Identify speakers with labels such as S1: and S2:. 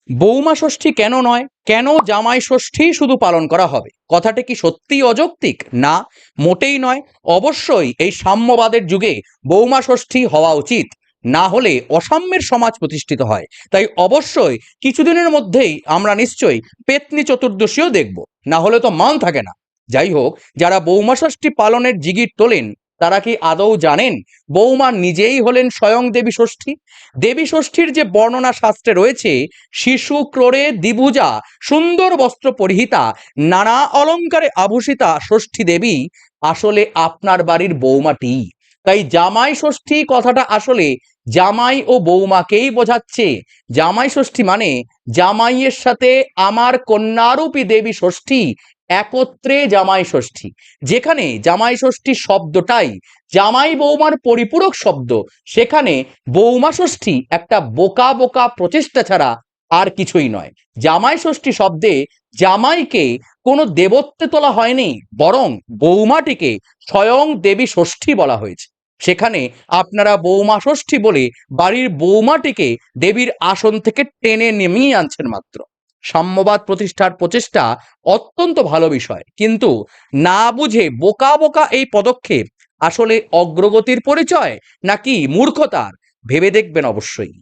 S1: বৌমা ষষ্ঠী কেন নয়, কেন জামাই ষষ্ঠী শুধু পালন করা হবে? কথাটা কি সত্যিই অযৌক্তিক? না, মোটেই নয়। অবশ্যই এই সাম্যবাদের যুগে বৌমা ষষ্ঠী হওয়া উচিত, না হলে অসাম্যের সমাজ প্রতিষ্ঠিত হয়। তাই অবশ্যই কিছুদিনের মধ্যেই আমরা নিশ্চয়ই পেতনি চতুর্দশীও দেখব, না হলে তো মান থাকে না। যাই হোক, যারা বৌমা ষষ্ঠী পালনের জিগির তোলেন তারা কি আদৌ জানেন বৌমা নিজেই হলেন স্বয়ং দেবী ষষ্ঠী? দেবী ষষ্ঠীর যে বর্ণনা শাস্ত্রে রয়েছে, শিশু ক্রোড়ে দ্বিভুজা, সুন্দর বস্ত্র পরিহিতা, নানা অলঙ্কারে আভূষিতা ষষ্ঠী দেবী আসলে আপনার বাড়ির বৌমাটি। তাই জামাই ষষ্ঠী কথাটা আসলে জামাই ও বৌমাকেই বোঝাচ্ছে। জামাই ষষ্ঠী মানে জামাইয়ের সাথে আমার কন্যারূপী দেবী ষষ্ঠী একত্রে জামাই ষষ্ঠী। যেখানে জামাই ষষ্ঠী শব্দটাই জামাই বৌমার পরিপূরক শব্দ, সেখানে বৌমা ষষ্ঠী একটা বোকা বোকা প্রচেষ্টা ছাড়া আর কিছুই নয়। জামাই ষষ্ঠী শব্দে জামাইকে কোনো দেবত্বে তোলা হয়নি, বরং বৌমাটিকে স্বয়ং দেবী ষষ্ঠী বলা হয়েছে। সেখানে আপনারা বৌমা ষষ্ঠী বলে বাড়ির বৌমাটিকে দেবীর আসন থেকে টেনে নেমিয়ে আনছেন মাত্র। সাম্যবাদ প্রতিষ্ঠার প্রচেষ্টা অত্যন্ত ভালো বিষয়, কিন্তু না বুঝে বোকা বোকা এই পদক্ষেপ আসলে অগ্রগতির পরিচয় নাকি মূর্খতার, ভেবে দেখবেন অবশ্যই।